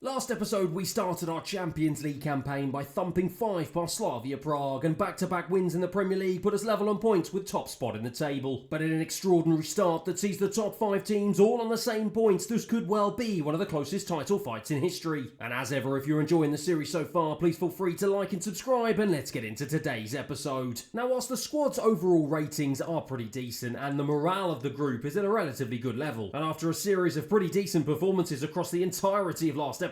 Last episode we started our Champions League campaign by thumping 5 past Slavia Prague, and back-to-back wins in the Premier League put us level on points with top spot in the table. But in an extraordinary start that sees the top 5 teams all on the same points, this could well be one of the closest title fights in history. And as ever, if you're enjoying the series so far, please feel free to like and subscribe, and let's get into today's episode. Now, whilst the squad's overall ratings are pretty decent and the morale of the group is at a relatively good level, and after a series of pretty decent performances across the entirety of last episode,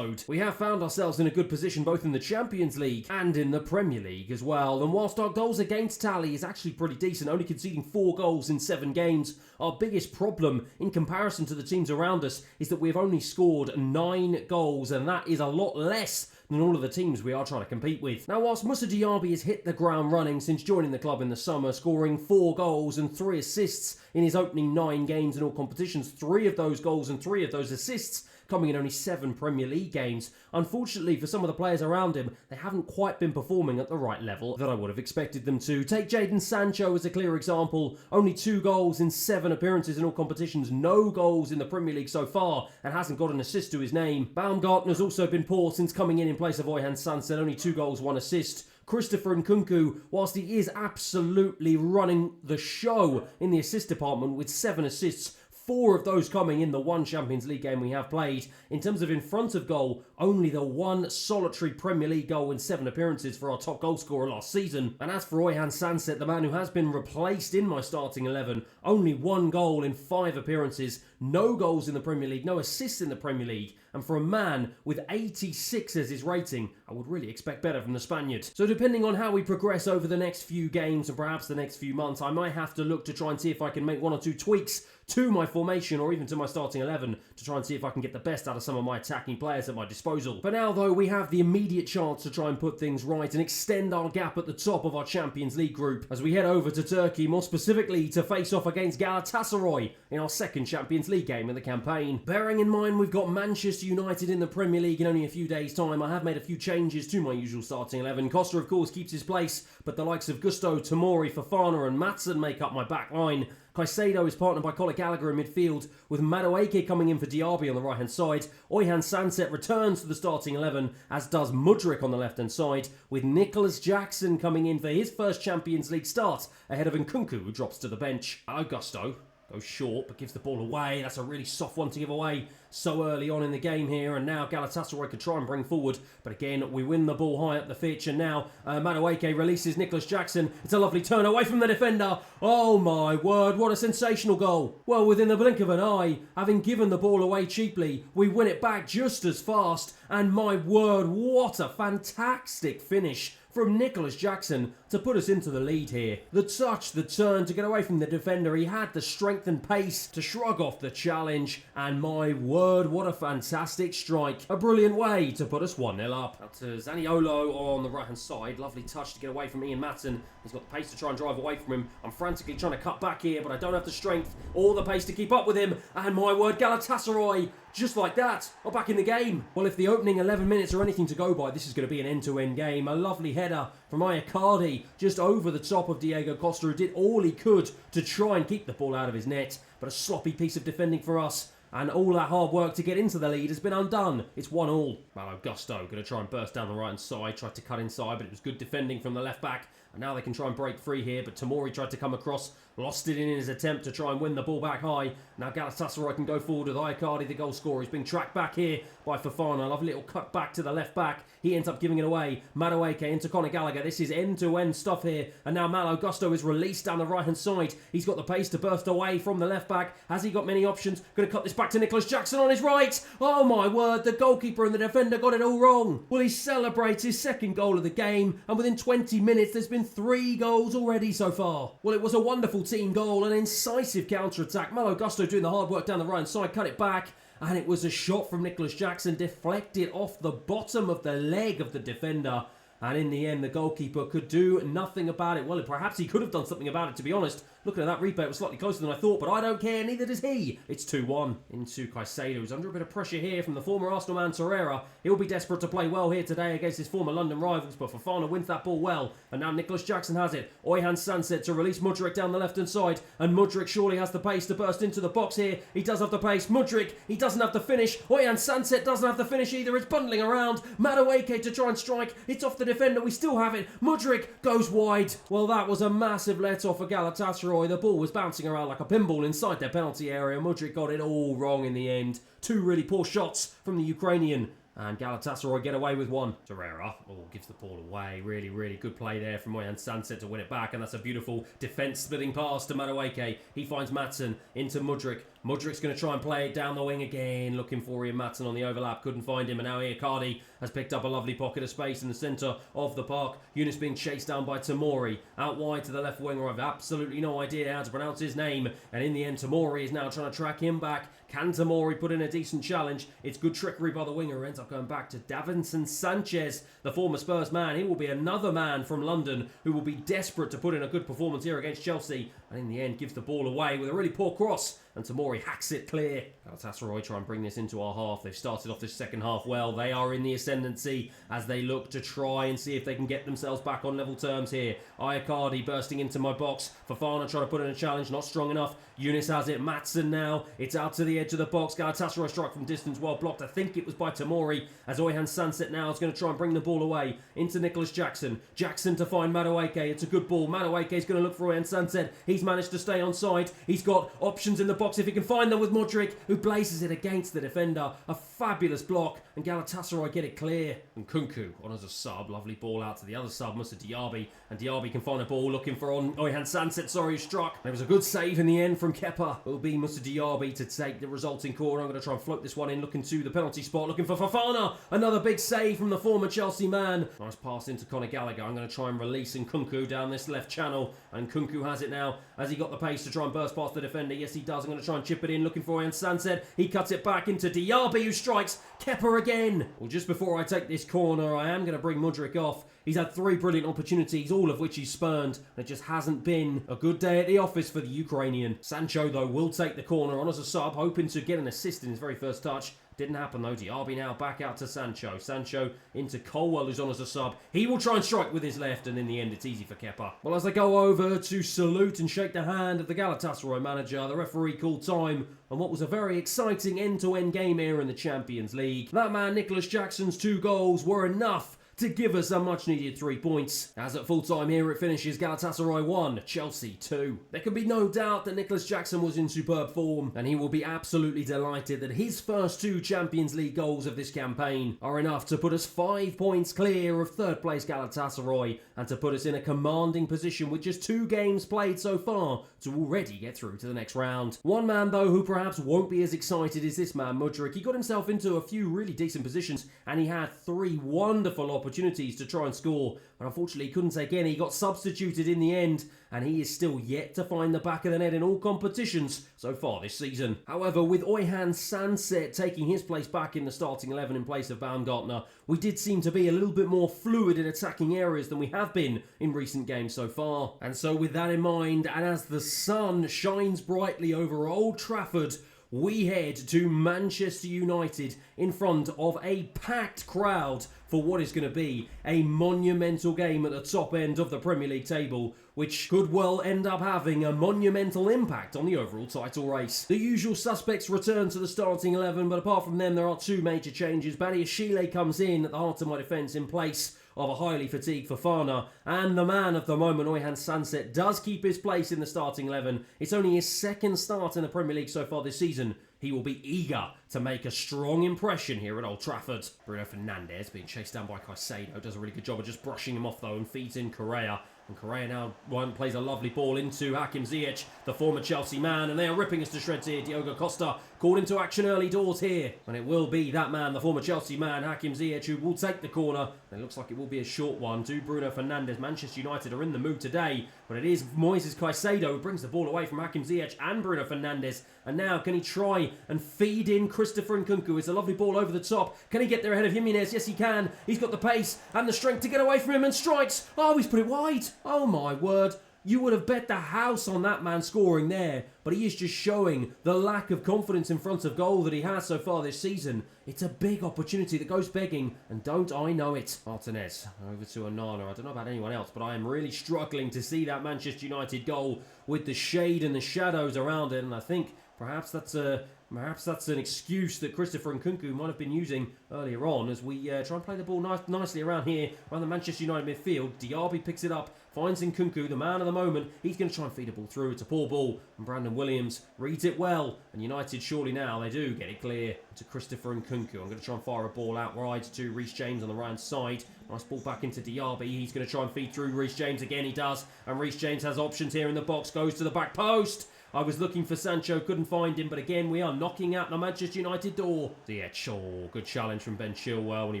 we have found ourselves in a good position both in the Champions League and in the Premier League as well. And whilst our goals against tally is actually pretty decent, only conceding 4 goals in 7 games, our biggest problem in comparison to the teams around us is that we've only scored 9 goals, and that is a lot less than all of the teams we are trying to compete with. Now, whilst Moussa Diaby has hit the ground running since joining the club in the summer, scoring 4 goals and 3 assists in his opening 9 games in all competitions, 3 of those goals and 3 of those assists coming in only 7 Premier League games. Unfortunately for some of the players around him, they haven't quite been performing at the right level that I would have expected them to. Take Jadon Sancho as a clear example. Only 2 goals in 7 appearances in all competitions, no goals in the Premier League so far, and hasn't got an assist to his name. Baumgartner's also been poor since coming in place of Jadon Sancho, only 2 goals, 1 assist. Christopher Nkunku, whilst he is absolutely running the show in the assist department with 7 assists, 4 of those coming in the 1 Champions League game we have played. In terms of in front of goal, only the 1 solitary Premier League goal in 7 appearances for our top goal scorer last season. And as for Jadon Sancho, the man who has been replaced in my starting 11, only 1 goal in 5 appearances, no goals in the Premier League, no assists in the Premier League. And for a man with 86 as his rating, I would really expect better from the Spaniard. So depending on how we progress over the next few games and perhaps the next few months, I might have to look to try and see if I can make 1 or 2 tweaks to my formation or even to my starting 11 to try and see if I can get the best out of some of my attacking players at my disposal. For now though, we have the immediate chance to try and put things right and extend our gap at the top of our Champions League group as we head over to Turkey, more specifically to face off against Galatasaray in our 2nd Champions League game in the campaign. Bearing in mind we've got Manchester United in the Premier League in only a few days' time, I have made a few changes to my usual starting 11. Costa of course keeps his place, but the likes of Gusto, Tomori, Fofana and Maatsen make up my back line. Caicedo is partnered by Conor Gallagher in midfield, with Madueke coming in for Diaby on the right hand side. Jadon Sancho returns to the starting 11, as does Mudryk on the left hand side, with Nicholas Jackson coming in for his first Champions League start, ahead of Nkunku, who drops to the bench. Augusto goes short but gives the ball away. That's a really soft one to give away so early on in the game here, and now Galatasaray could try and bring forward, but again we win the ball high up the pitch, and now Madueke releases Nicholas Jackson. It's a lovely turn away from the defender. Oh my word, what a sensational goal. Well, within the blink of an eye, having given the ball away cheaply, we win it back just as fast, and my word, what a fantastic finish from Nicholas Jackson to put us into the lead here. The touch, the turn to get away from the defender, he had the strength and pace to shrug off the challenge, and my word, what a fantastic strike. A brilliant way to put us 1-0 up. Out to Zaniolo on the right hand side, lovely touch to get away from Ian Maatsen. He's got the pace to try and drive away from him. I'm frantically trying to cut back here, but I don't have the strength or the pace to keep up with him, and my word, Galatasaray, just like that, are back in the game. Well, if the opening 11 minutes are anything to go by, this is going to be an end-to-end game. A lovely header from Icardi just over the top of Diego Costa, who did all he could to try and keep the ball out of his net, but a sloppy piece of defending for us. And all that hard work to get into the lead has been undone. It's 1-1. Malo Gusto going to try and burst down the right hand side. Tried to cut inside, but it was good defending from the left back. And now they can try and break free here, but Tomori tried to come across, lost it in his attempt to try and win the ball back high. Now Galatasaray can go forward with Icardi, the goal scorer. He's being tracked back here by Fofana. Lovely little cut back to the left back. He ends up giving it away. Madueke into Conor Gallagher. This is end-to-end stuff here. And now Malo Gusto is released down the right-hand side. He's got the pace to burst away from the left back. Has he got many options? Going to cut this back to Nicholas Jackson on his right. Oh my word, the goalkeeper and the defender got it all wrong. Well, he celebrates his 2nd goal of the game, and within 20 minutes there's been 3 goals already so far. Well, it was a wonderful team goal, an incisive counter-attack. Malo Gusto doing the hard work down the right-hand side, cut it back, and it was a shot from Nicholas Jackson, deflected off the bottom of the leg of the defender. And in the end, the goalkeeper could do nothing about it. Well, perhaps he could have done something about it, to be honest. Looking at that replay, it was slightly closer than I thought, but I don't care, neither does he. It's 2-1 into Caicedo, who's under a bit of pressure here from the former Arsenal man Torreira. He'll be desperate to play well here today against his former London rivals, but Fofana wins that ball well. And now Nicholas Jackson has it. Oyhan Sanset to release Mudryk down the left-hand side, and Mudryk surely has the pace to burst into the box here. He does have the pace. Mudryk, he doesn't have the finish. Oyhan Sanset doesn't have the finish either. It's bundling around. Madueke to try and strike. It's off the defender. We still have it. Mudryk goes wide. Well, that was a massive let-off for Galatasaray. The ball was bouncing around like a pinball inside their penalty area. Mudryk got it all wrong in the end. Two really poor shots from the Ukrainian. And Galatasaray get away with one. Torreira gives the ball away. Really, really good play there from Oyhan Sanset to win it back. And that's a beautiful defence-splitting pass to Madueke. He finds Maatsen into Mudryk. Mudryk's going to try and play it down the wing again. Looking for Ian Maatsen on the overlap. Couldn't find him. And now Icardi has picked up a lovely pocket of space in the centre of the park. Yunus being chased down by Tomori. Out wide to the left winger. I've absolutely no idea how to pronounce his name. And in the end, Tomori is now trying to track him back. Can Tomori put in a decent challenge? It's good trickery by the winger. Ends up going back to Jadon Sancho, the former Spurs man. He will be another man from London who will be desperate to put in a good performance here against Chelsea. And in the end, gives the ball away with a really poor cross. And Tomori hacks it clear. Galatasaray try and bring this into our half. They've started off this second half well. They are in the ascendancy as they look to try and see if they can get themselves back on level terms here. Icardi bursting into my box. Fofana trying to put in a challenge. Not strong enough. Yunus has it. Maatsen now. It's out to the edge of the box. Galatasaray strike from distance. Well blocked. I think it was by Tomori. As Oyhan Sanset now is going to try and bring the ball away into Nicholas Jackson. Jackson to find Madueke. It's a good ball. Madueke is going to look for Oyhan Sanset. He's managed to stay on side. He's got options in the box if he can find them with Mudryk, who blazes it against the defender. A fabulous block, and Galatasaray get it clear. And Kunku on as a sub. Lovely ball out to the other sub, Moussa Diaby. And Diaby can find a ball looking for Oyhan Sanset, who struck. There was a good save in the end from Kepa. It will be Moussa Diaby to take the resulting corner. I'm going to try and float this one in, looking to the penalty spot, looking for Fofana. Another big save from the former Chelsea man. Nice pass into Conor Gallagher. I'm going to try and release Kunku down this left channel. And Kunku has it now. Has he got the pace to try and burst past the defender? Yes, he does. I'm going to try and chip it in, looking for Oyhan Sanset. He cuts it back into Diaby, who strikes. Kepa again. Well, just before I take this corner, I am going to bring Mudryk off. He's had 3 brilliant opportunities, all of which he's spurned. And it just hasn't been a good day at the office for the Ukrainian. Sancho, though, will take the corner on as a sub, hoping to get an assist in his very first touch. Didn't happen though. Diaby now back out to Sancho. Sancho into Colwell, who's on as a sub. He will try and strike with his left, and in the end it's easy for Kepa. Well, as I go over to salute and shake the hand of the Galatasaray manager, the referee called time on what was a very exciting end-to-end game here in the Champions League. That man Nicholas Jackson's 2 goals were enough to give us a much-needed 3 points. As at full-time here it finishes Galatasaray 1, Chelsea 2. There can be no doubt that Nicholas Jackson was in superb form, and he will be absolutely delighted that his first 2 Champions League goals of this campaign are enough to put us 5 points clear of third place Galatasaray, and to put us in a commanding position with just 2 games played so far to already get through to the next round. One man though who perhaps won't be as excited is this man Mudryk. He got himself into a few really decent positions, and he had 3 wonderful opportunities to try and score, but unfortunately he couldn't take any. He got substituted in the end, and he is still yet to find the back of the net in all competitions so far this season. However, with Oyhan Sanset taking his place back in the starting 11 in place of Baumgartner, we did seem to be a little bit more fluid in attacking areas than we have been in recent games so far. And so with that in mind, and as the sun shines brightly over Old Trafford, we head to Manchester United in front of a packed crowd for what is going to be a monumental game at the top end of the Premier League table, which could well end up having a monumental impact on the overall title race. The usual suspects return to the starting 11, but apart from them there are 2 major changes. Badiashile comes in at the heart of my defence in place of a highly fatigued Fofana, and the man of the moment, Oyhan Sanset, does keep his place in the starting 11. It's only his 2nd start in the Premier League so far this season. He will be eager to make a strong impression here at Old Trafford. Bruno Fernandes being chased down by Caicedo, does a really good job of just brushing him off though, and feeds in Correa. And Correa now plays a lovely ball into Hakim Ziyech, the former Chelsea man, and they are ripping us to shreds here. Diogo Costa called into action early doors here. And it will be that man, the former Chelsea man, Hakim Ziyech, who will take the corner. And it looks like it will be a short one to Bruno Fernandes. Manchester United are in the mood today, but it is Moises Caicedo who brings the ball away from Hakim Ziyech and Bruno Fernandes. And now can he try and feed in Christopher Nkunku? It's a lovely ball over the top. Can he get there ahead of Jimenez? Yes, he can. He's got the pace and the strength to get away from him and strikes. Oh, he's put it wide. Oh, my word. You would have bet the house on that man scoring there, but he is just showing the lack of confidence in front of goal that he has so far this season. It's a big opportunity that goes begging, and don't I know it. Martinez over to Onana. I don't know about anyone else, but I am really struggling to see that Manchester United goal with the shade and the shadows around it, and I think perhaps that's an excuse that Christopher Nkunku might have been using earlier on as we try and play the ball nicely around here, around the Manchester United midfield. Diaby picks it up, finds Nkunku, the man of the moment. He's going to try and feed a ball through. It's a poor ball, and Brandon Williams reads it well. And United, surely now, they do get it clear to Christopher Nkunku. I'm going to try and fire a ball out wide to Reece James on the right side. Nice ball back into Diaby. He's going to try and feed through Reece James again. He does. And Reece James has options here in the box. Goes to the back post. I was looking for Sancho, couldn't find him, but again, we are knocking out the Manchester United door. Ziyech, good challenge from Ben Chilwell when he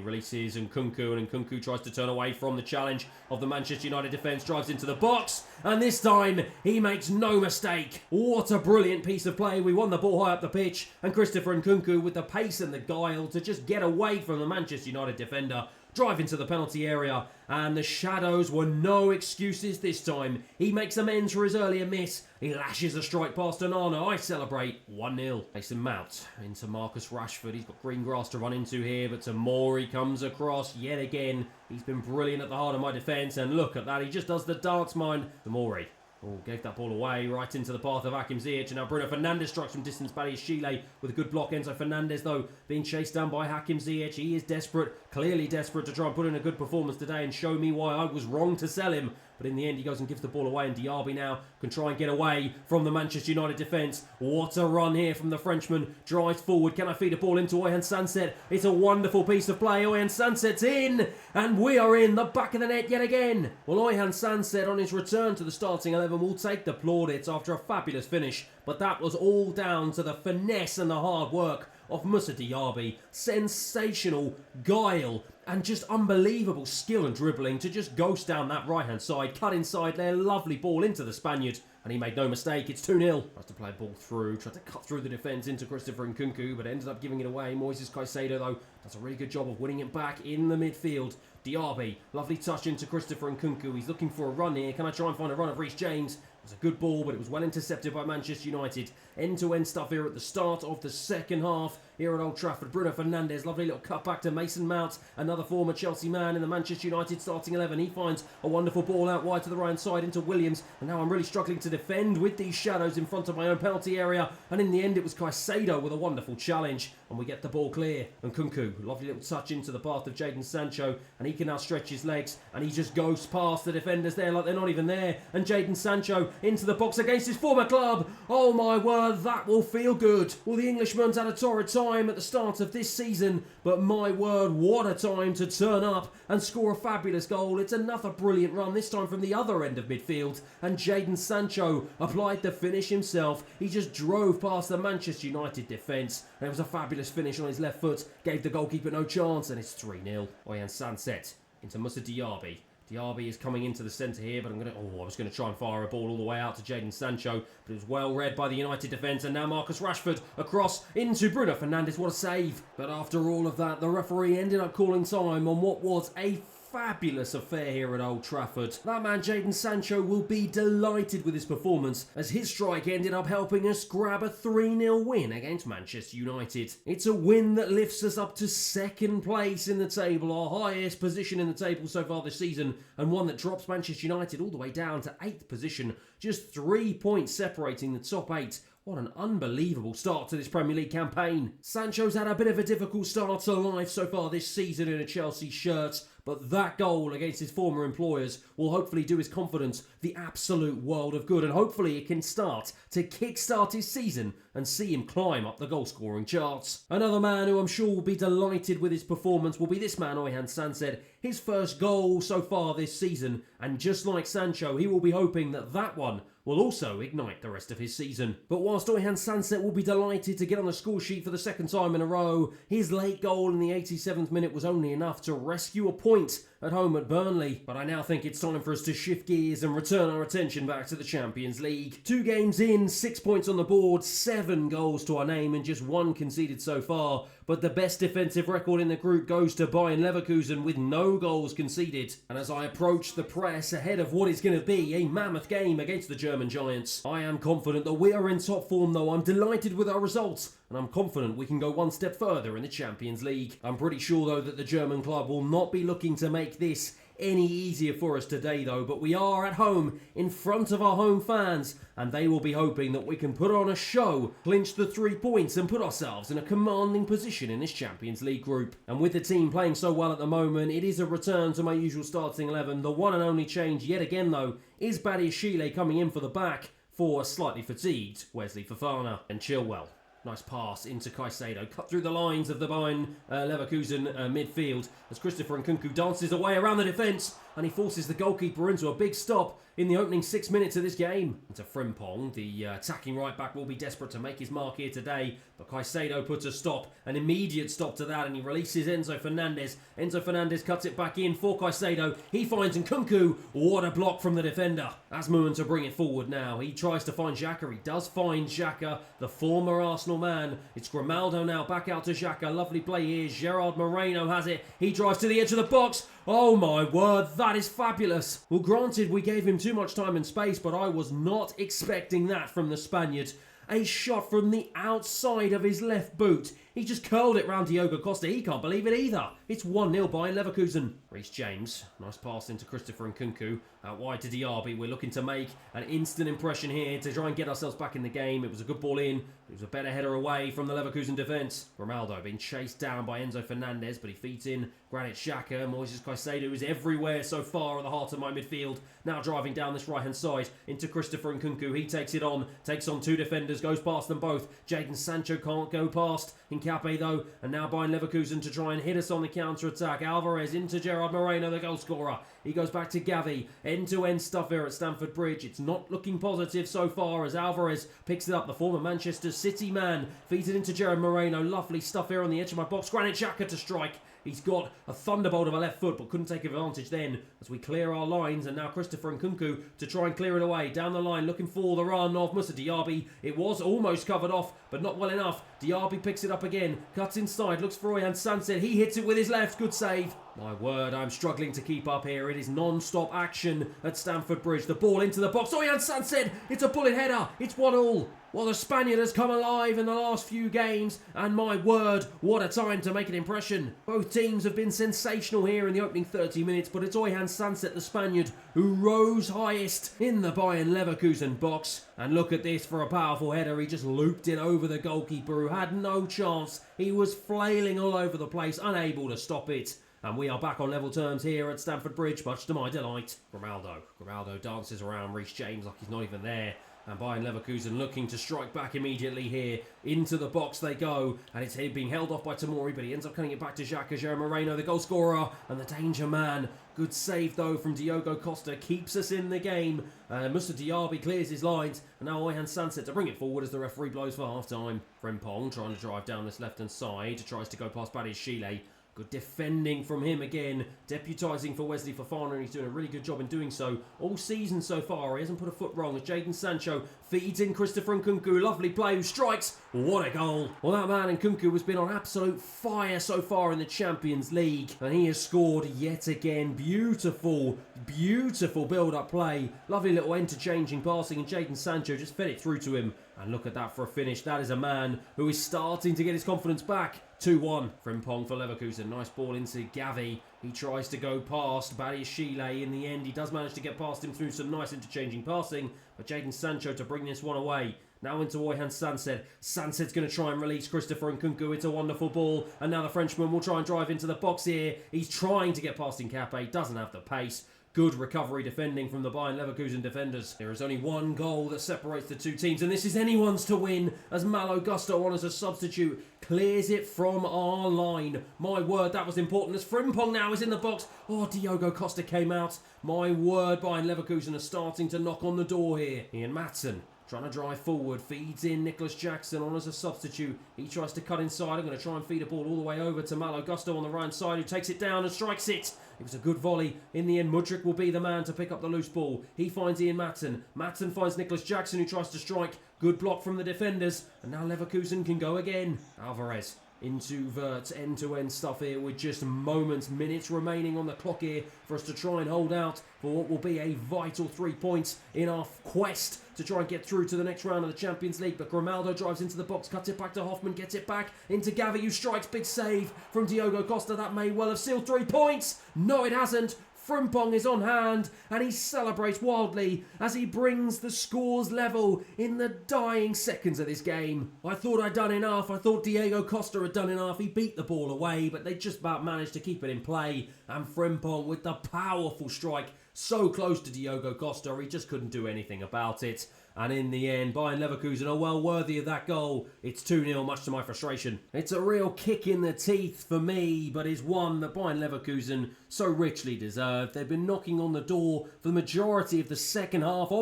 releases Nkunku, and Nkunku tries to turn away from the challenge of the Manchester United defence, drives into the box, and this time, he makes no mistake. What a brilliant piece of play. We won the ball high up the pitch, and Christopher Nkunku with the pace and the guile to just get away from the Manchester United defender. Drive into the penalty area, and the shadows were no excuses this time. He makes amends for his earlier miss. He lashes a strike past Onana. I celebrate 1-0. Mason Mount into Marcus Rashford. He's got green grass to run into here, but Tomori comes across yet again. He's been brilliant at the heart of my defence, and look at that. He just does the dance mine. Tomori. Oh, gave that ball away right into the path of Hakim Ziyech, and now Bruno Fernandes strikes from distance. Chile with a good block. Enzo Fernandez, though, being chased down by Hakim Ziyech. He is desperate, clearly desperate to try and put in a good performance today and show me why I was wrong to sell him. But in the end, he goes and gives the ball away, and Diaby now can try and get away from the Manchester United defence. What a run here from the Frenchman. Drives forward. Can I feed a ball into Oyhan Sanset? It's a wonderful piece of play. Oyhan Sanset's in, and we are in the back of the net yet again. Well, Oyhan Sanset, on his return to the starting 11, will take the plaudits after a fabulous finish. But that was all down to the finesse and the hard work of Moussa Diaby. Sensational guile and just unbelievable skill and dribbling to just ghost down that right-hand side, cut inside there, lovely ball into the Spaniard, and he made no mistake. It's 2-0. Tries to play a ball through, tried to cut through the defence into Christopher Nkunku, but ended up giving it away. Moises Caicedo, though, does a really good job of winning it back in the midfield. Diaby, lovely touch into Christopher Nkunku. He's looking for a run here. Can I try and find a run of Reece James? It was a good ball, but it was well intercepted by Manchester United. End-to-end stuff here at the start of the second half. Here at Old Trafford, Bruno Fernandes, lovely little cut back to Mason Mount, another former Chelsea man in the Manchester United starting 11. He finds a wonderful ball out wide to the right side into Williams, and now I'm really struggling to defend with these shadows in front of my own penalty area, and in the end it was Caicedo with a wonderful challenge, and we get the ball clear. And Nkunku, lovely little touch into the path of Jadon Sancho, and he can now stretch his legs, and he just goes past the defenders there like they're not even there, and Jadon Sancho into the box against his former club. Oh my word, that will feel good. Well, the Englishman's had a torrid time at the start of this season, but my word, what a time to turn up and score a fabulous goal. It's another brilliant run, this time from the other end of midfield, and Jadon Sancho applied the finish himself. He just drove past the Manchester United defence, and it was a fabulous finish on his left foot, gave the goalkeeper no chance, and it's 3-0. Oyhan Sanset into Moussa Diaby. Diaby is coming into the centre here, but I was going to try and fire a ball all the way out to Jadon Sancho, but it was well read by the United defence, and now Marcus Rashford across into Bruno Fernandes. What a save. But after all of that, the referee ended up calling time on what was a fabulous affair here at Old Trafford. That man Jadon Sancho will be delighted with his performance, as his strike ended up helping us grab a 3-0 win against Manchester United. It's a win that lifts us up to second place in the table, our highest position in the table so far this season, and one that drops Manchester United all the way down to 8th position, just 3 points separating the top 8. What an unbelievable start to this Premier League campaign. Sancho's had a bit of a difficult start to life so far this season in a Chelsea shirt, but that goal against his former employers will hopefully do his confidence the absolute world of good, and hopefully it can start to kickstart his season and see him climb up the goal-scoring charts. Another man who I'm sure will be delighted with his performance will be this man, Oyhan Sanset. His first goal so far this season, and just like Sancho, he will be hoping that that one will also ignite the rest of his season. But whilst Oyhan Sanset will be delighted to get on the score sheet for the second time in a row, his late goal in the 87th minute was only enough to rescue a point point at home at Burnley. But I now think it's time for us to shift gears and return our attention back to the Champions League. 2 games in, 6 points on the board, 7 goals to our name and just 1 conceded so far. But the best defensive record in the group goes to Bayern Leverkusen with no goals conceded. And as I approach the press ahead of what is going to be a mammoth game against the German Giants, I am confident that we are in top form though. I'm delighted with our results and I'm confident we can go one step further in the Champions League. I'm pretty sure though that the German club will not be looking to make this any easier for us today though, but we are at home in front of our home fans and they will be hoping that we can put on a show, clinch the 3 points and put ourselves in a commanding position in this Champions League group. And with the team playing so well at the moment, it is a return to my usual starting 11. The one and only change yet again though is Badiashile coming in for the back for a slightly fatigued Wesley Fofana. And Chilwell. Nice pass into Caicedo, cut through the lines of the Bayern Leverkusen midfield as Christopher Nkunku dances away around the defence and he forces the goalkeeper into a big stop in the opening 6 minutes of this game. Into Frimpong, the attacking right back will be desperate to make his mark here today, but Caicedo puts a stop, an immediate stop to that, and he releases Enzo Fernandez. Enzo Fernandez cuts it back in for Caicedo. He finds Nkunku. What a block from the defender. Asmussen to bring it forward now. He tries to find Xhaka. He does find Xhaka, the former Arsenal man. It's Grimaldo now back out to Xhaka. Lovely play here. Gerard Moreno has it. He drives to the edge of the box. Oh my word, that is fabulous. Well, granted, we gave him too much time and space, but I was not expecting that from the Spaniard. A shot from the outside of his left boot. He just curled it round Diogo Costa. He can't believe it either. It's 1-0 by Leverkusen. Reece James. Nice pass into Christopher Nkunku. Out wide to Diaby. We're looking to make an instant impression here to try and get ourselves back in the game. It was a good ball in. It was a better header away from the Leverkusen defence. Ronaldo being chased down by Enzo Fernandez, but he feeds in Granit Xhaka. Moises Caicedo is everywhere so far at the heart of my midfield. Now driving down this right-hand side into Christopher Nkunku. He takes it on. Takes on 2 defenders. Goes past them both. Jadon Sancho can't go past Hincapié though. And now Bayern Leverkusen to try and hit us on the counter-attack. Alvarez into Gerard Moreno, the goal scorer. He goes back to Gavi. End-to-end stuff here at Stamford Bridge. It's not looking positive so far as Alvarez picks it up. The former Manchester City man feeds it into Gerard Moreno. Lovely stuff here on the edge of my box. Granit Xhaka to strike. He's got a thunderbolt of a left foot, but couldn't take advantage then as we clear our lines. And now Christopher Nkunku to try and clear it away. Down the line, looking for the run of Moussa Diaby. It was almost covered off, but not well enough. Diaby picks it up again. Cuts inside, looks for Oyan Sanset. He hits it with his left. Good save. My word, I'm struggling to keep up here. It is non-stop action at Stamford Bridge. The ball into the box. Oyan Sanset. It's a bullet header. It's 1-1. Well, the Spaniard has come alive in the last few games, and my word, what a time to make an impression. Both teams have been sensational here in the opening 30 minutes, but it's Oyan Sanset, the Spaniard, who rose highest in the Bayern Leverkusen box. And look at this for a powerful header. He just looped it over the goalkeeper, who had no chance. He was flailing all over the place, unable to stop it. And we are back on level terms here at Stamford Bridge, much to my delight. Grimaldo dances around Reece James like he's not even there. And Bayern Leverkusen looking to strike back immediately here. Into the box they go. And it's being held off by Tomori, but he ends up cutting it back to Xhaka. Gerard Moreno, the goal scorer, and the danger man. Good save, though, from Diogo Costa. Keeps us in the game. Moussa Diaby clears his lines. And now Oyan Sanset to bring it forward as the referee blows for half-time. Frimpong trying to drive down this left-hand side. Tries to go past Badiashile. Good defending from him again, deputising for Wesley Fofana, and he's doing a really good job in doing so all season so far. He hasn't put a foot wrong as Jadon Sancho feeds in Christopher Nkunku. Lovely play, who strikes. What a goal. Well, that man Nkunku has been on absolute fire so far in the Champions League, and he has scored yet again. Beautiful, beautiful build-up play. Lovely little interchanging passing, and Jadon Sancho just fed it through to him. And look at that for a finish. That is a man who is starting to get his confidence back. 2-1. Frimpong for Leverkusen. Nice ball into Gavi. He tries to go past Badiashile. In the end, he does manage to get past him through some nice interchanging passing. But Jadon Sancho to bring this one away. Now into Oyan Sanset. Sanset's going to try and release Christopher Nkunku. It's a wonderful ball. And now the Frenchman will try and drive into the box here. He's trying to get past Hincapié. Doesn't have the pace. Good recovery defending from the Bayern Leverkusen defenders. There is only one goal that separates the two teams, and this is anyone's to win as Malo Gusto on as a substitute clears it from our line. My word, that was important as Frimpong now is in the box. Oh, Diogo Costa came out. My word, Bayern Leverkusen are starting to knock on the door here. Ian Maatsen trying to drive forward, feeds in Nicholas Jackson on as a substitute. He tries to cut inside. I'm going to try and feed a ball all the way over to Malo Gusto on the right side, who takes it down and strikes it. It was a good volley. In the end, Mudryk will be the man to pick up the loose ball. He finds Ian Matson. Matson finds Nicholas Jackson, who tries to strike. Good block from the defenders. And now Leverkusen can go again. Alvarez into Wirtz, end-to-end stuff here with just minutes remaining on the clock here for us to try and hold out for what will be a vital 3 points in our quest to try and get through to the next round of the Champions League. But Grimaldo drives into the box, cuts it back to Hoffman, gets it back into Gavi, who strikes. Big save from Diogo Costa. That may well have sealed 3 points. No, it hasn't. Frimpong is on hand and he celebrates wildly as he brings the scores level in the dying seconds of this game. I thought I'd done enough. I thought Diego Costa had done enough. He beat the ball away, but they just about managed to keep it in play. And Frimpong with the powerful strike, so close to Diogo Costa, he just couldn't do anything about it. And in the end, Bayern Leverkusen are well worthy of that goal. It's 2-0, much to my frustration. It's a real kick in the teeth for me, but it's one that Bayern Leverkusen so richly deserved. They've been knocking on the door for the majority of the second half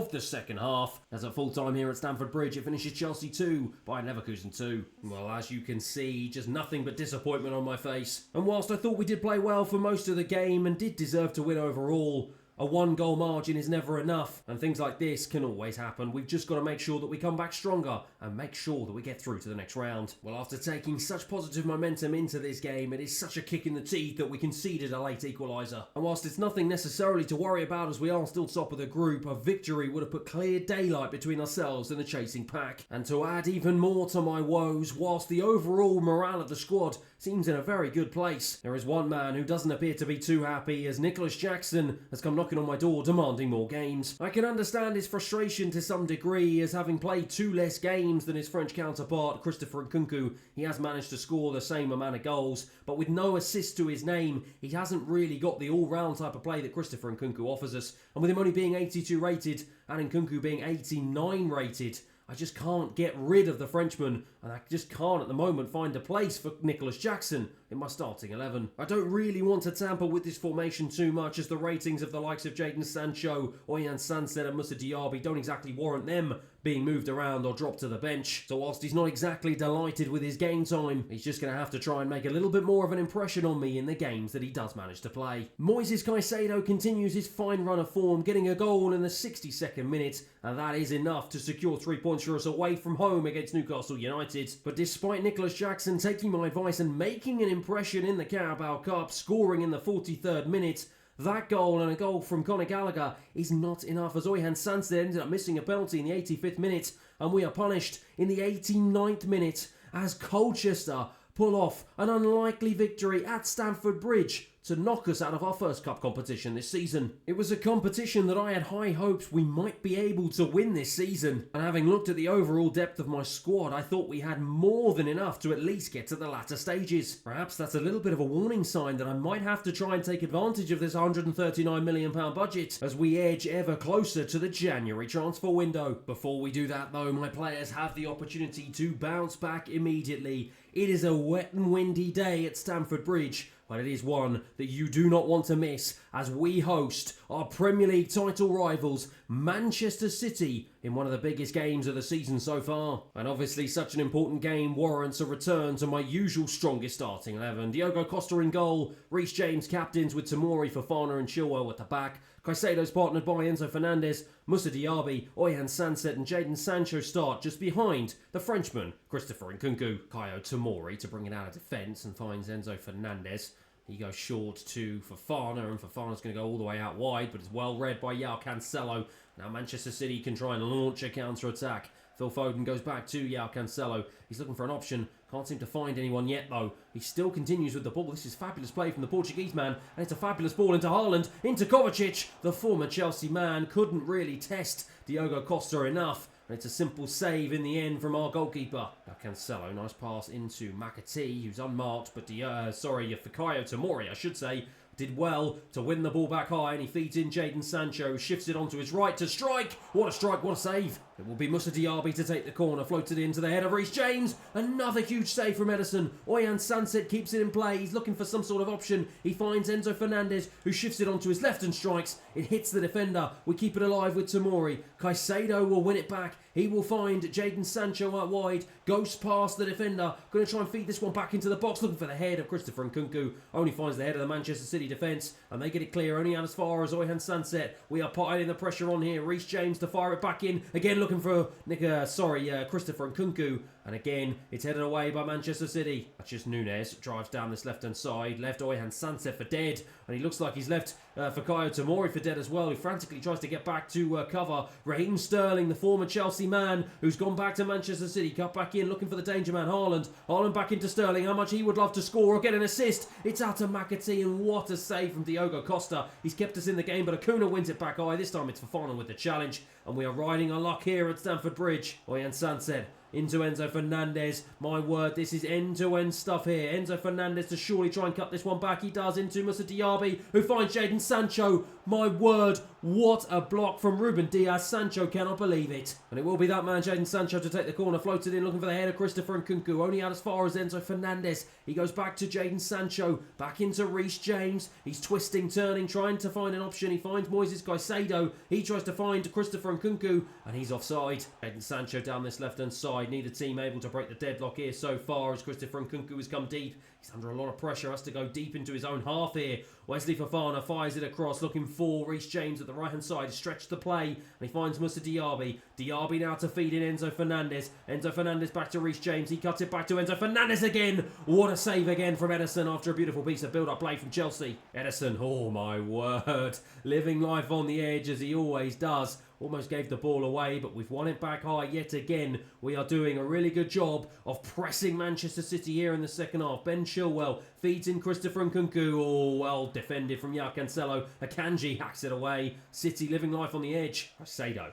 As at full time here at Stamford Bridge, it finishes Chelsea 2, Bayern Leverkusen 2. Well, as you can see, just nothing but disappointment on my face. And whilst I thought we did play well for most of the game and did deserve to win overall, a 1-goal margin is never enough, and things like this can always happen. We've just got to make sure that we come back stronger and make sure that we get through to the next round. Well, after taking such positive momentum into this game, it is such a kick in the teeth that we conceded a late equaliser. And whilst it's nothing necessarily to worry about as we are still top of the group, a victory would have put clear daylight between ourselves and the chasing pack. And to add even more to my woes, whilst the overall morale of the squad seems in a very good place, there is one man who doesn't appear to be too happy, as Nicholas Jackson has come knocking on my door demanding more games. I can understand his frustration to some degree, as having played 2 less games than his French counterpart Christopher Nkunku, he has managed to score the same amount of goals, but with no assists to his name, he hasn't really got the all-round type of play that Christopher Nkunku offers us. And with him only being 82 rated and Nkunku being 89 rated, I just can't get rid of the Frenchman, and I just can't at the moment find a place for Nicholas Jackson in my starting 11. I don't really want to tamper with this formation too much, as the ratings of the likes of Jadon Sancho, Oyan Sanset and Moussa Diaby don't exactly warrant them being moved around or dropped to the bench. So whilst he's not exactly delighted with his game time, he's just going to have to try and make a little bit more of an impression on me in the games that he does manage to play. Moises Caicedo continues his fine run of form, getting a goal in the 62nd minute, and that is enough to secure 3 points for us away from home against Newcastle United. But despite Nicholas Jackson taking my advice and making an impression in the Carabao Cup, scoring in the 43rd minute, that goal and a goal from Conor Gallagher is not enough, as Oyan Sanset ended up missing a penalty in the 85th minute, and we are punished in the 89th minute as Colchester pull off an unlikely victory at Stamford Bridge to knock us out of our first cup competition this season. It was a competition that I had high hopes we might be able to win this season, and having looked at the overall depth of my squad, I thought we had more than enough to at least get to the latter stages. Perhaps that's a little bit of a warning sign that I might have to try and take advantage of this £139 million budget as we edge ever closer to the January transfer window. Before we do that though, my players have the opportunity to bounce back immediately. It is a wet and windy day at Stamford Bridge, but it is one that you do not want to miss as we host our Premier League title rivals, Manchester City, in one of the biggest games of the season so far. And obviously such an important game warrants a return to my usual strongest starting 11. Diogo Costa in goal, Reece James captains with Tomori, Fofana and Chilwell at the back. Caicedo's partnered by Enzo Fernandez, Moussa Diaby, Oyan Sanset and Jadon Sancho start just behind the Frenchman, Christopher Nkunku. Kayo Tomori to bring it out of defence and finds Enzo Fernandez. He goes short to Fofana, and Fofana's going to go all the way out wide, but it's well read by João Cancelo. Now Manchester City can try and launch a counter-attack. Phil Foden goes back to João Cancelo. He's looking for an option. Can't seem to find anyone yet, though. He still continues with the ball. This is fabulous play from the Portuguese man. And it's a fabulous ball into Haaland, into Kovacic. The former Chelsea man couldn't really test Diogo Costa enough. And it's a simple save in the end from our goalkeeper. Now Cancelo, nice pass into McAtee, who's unmarked, but Fikayo Tomori, I should say, did well to win the ball back high, and he feeds in Jadon Sancho, shifts it onto his right to strike. What a strike, what a save. It will be Moussa Diaby to take the corner, floated into the head of Reece James. Another huge save from Ederson. Oyan Sanset keeps it in play. He's looking for some sort of option. He finds Enzo Fernandez, who shifts it onto his left and strikes. It hits the defender. We keep it alive with Tomori. Caicedo will win it back. He will find Jadon Sancho out wide, goes past the defender, going to try and feed this one back into the box, looking for the head of Christopher Nkunku, only finds the head of the Manchester City defence, and they get it clear, only out as far as Oyan Sanset. We are piling the pressure on here. Reece James to fire it back in, again looking for Christopher Nkunku, and again it's headed away by Manchester City. That's just Nunez, drives down this left-hand side, left Oyan Sanset for dead, and he looks like he's left Fikayo Tomori for dead as well, who frantically tries to get back to cover. Raheem Sterling, the former Chelsea man, who's gone back to Manchester City, cut back in, looking for the danger man, Haaland. Haaland back into Sterling, how much he would love to score or get an assist. It's out to McAtee, and what a save from Diogo Costa. He's kept us in the game, but Acuna wins it back high. This time it's Fofana with the challenge, and we are riding our luck here at Stamford Bridge. Oyan Sanset into Enzo Fernandez. My word, this is end-to-end stuff here. Enzo Fernandez to surely try and cut this one back. He does, into Moussa Diaby, who finds Jadon Sancho. My word, what a block from Ruben Diaz. Sancho cannot believe it. And it will be that man, Jadon Sancho, to take the corner. Floated in, looking for the head of Christopher Nkunku. Only out as far as Enzo Fernandez. He goes back to Jadon Sancho. Back into Reece James. He's twisting, turning, trying to find an option. He finds Moises Caicedo. He tries to find Christopher Nkunku, and he's offside. Jadon Sancho down this left-hand side. Neither team able to break the deadlock here so far, as Christopher Nkunku has come deep. He's under a lot of pressure, has to go deep into his own half here. Wesley Fofana fires it across, looking for Reece James at the right-hand side. He stretched the play, and he finds Moussa Diaby. Diaby now to feed in Enzo Fernandez. Enzo Fernandez back to Reece James. He cuts it back to Enzo Fernandez again. What a save again from Ederson after a beautiful piece of build-up play from Chelsea. Ederson, oh my word, living life on the edge as he always does. Almost gave the ball away, but we've won it back high yet again. We are doing a really good job of pressing Manchester City here in the second half. Ben Chilwell feeds in Christopher Nkunku. Oh, well defended from Yao Cancelo. Akanji hacks it away. City living life on the edge. Caicedo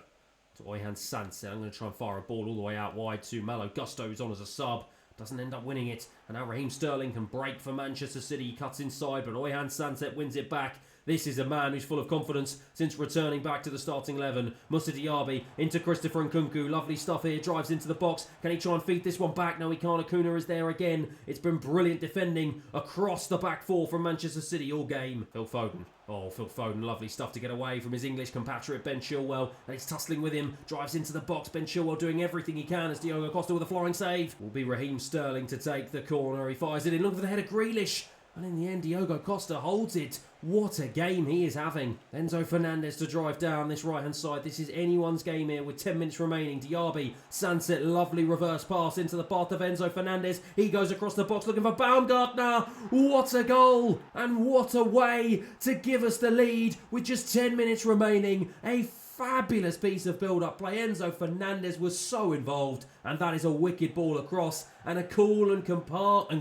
to Oyan Sanset. I'm going to try and fire a ball all the way out wide to Malo Gusto, who's on as a sub. Doesn't end up winning it. And now Raheem Sterling can break for Manchester City. He cuts inside, but Oyan Sanset wins it back. This is a man who's full of confidence since returning back to the starting 11. Moussa Diaby into Christopher Nkunku. Lovely stuff here. Drives into the box. Can he try and feed this one back? No, he can't. Acuna is there again. It's been brilliant defending across the back four from Manchester City all game. Phil Foden. Oh, Phil Foden, lovely stuff to get away from his English compatriot Ben Chilwell. And he's tussling with him. Drives into the box. Ben Chilwell doing everything he can as Diogo Costa with a flying save. Will be Raheem Sterling to take the corner. He fires it in. Looking for the head of Grealish. And in the end, Diogo Costa holds it. What a game he is having. Enzo Fernandez to drive down this right-hand side. This is anyone's game here with 10 minutes remaining. Diaby, Sanset, lovely reverse pass into the path of Enzo Fernandez. He goes across the box looking for Baumgartner. What a goal. And what a way to give us the lead with just 10 minutes remaining. A fabulous piece of build-up play. Enzo Fernandez was so involved, and that is a wicked ball across, and a cool and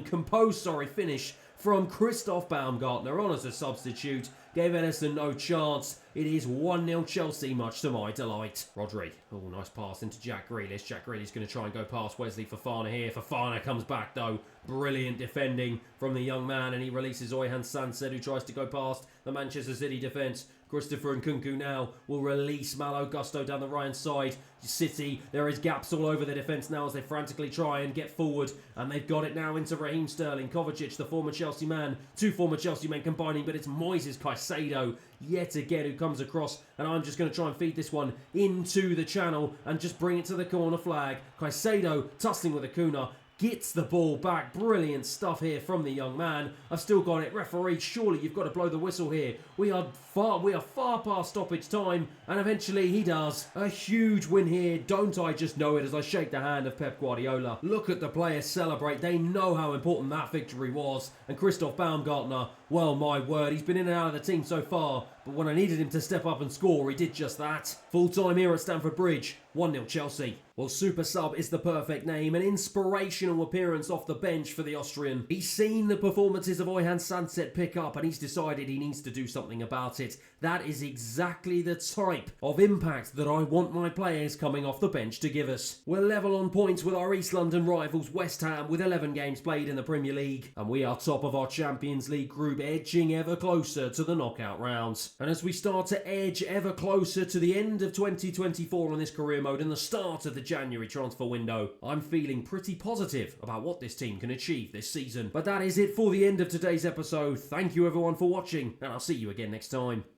composed finish from Christoph Baumgartner on as a substitute. Gave Ederson no chance. It is 1-0 Chelsea, much to my delight. Rodri. Oh, nice pass into Jack Grealish. Jack Grealish going to try and go past Wesley Fofana here. Fofana comes back though. Brilliant defending from the young man, and he releases Oyan Sanset, who tries to go past the Manchester City defence. Christopher Nkunku now will release Malo Gusto down the right-hand side. City, there is gaps all over the defence now as they frantically try and get forward. And they've got it now into Raheem Sterling. Kovacic, the former Chelsea man. Two former Chelsea men combining, but it's Moises Caicedo yet again who comes across. And I'm just going to try and feed this one into the channel and just bring it to the corner flag. Caicedo tussling with Acuna. Gets the ball back. Brilliant stuff here from the young man. I've still got it. Referee, surely you've got to blow the whistle here. We are far past stoppage time, and eventually he does. A huge win here. Don't I just know it as I shake the hand of Pep Guardiola. Look at the players celebrate. They know how important that victory was. And Christoph Baumgartner, well, my word, he's been in and out of the team so far, but when I needed him to step up and score, he did just that. Full time here at Stamford Bridge. 1-0 Chelsea. Well, Super Sub is the perfect name. An inspirational appearance off the bench for the Austrian. He's seen the performances of Oyan Sanset pick up, and he's decided he needs to do something about it. That is exactly the type of impact that I want my players coming off the bench to give us. We're level on points with our East London rivals West Ham with 11 games played in the Premier League. And we are top of our Champions League group group edging ever closer to the knockout rounds. And as we start to edge ever closer to the end of 2024 on this career mode and the start of the January transfer window, I'm feeling pretty positive about what this team can achieve this season. But that is it for the end of today's episode. Thank you everyone for watching, and I'll see you again next time.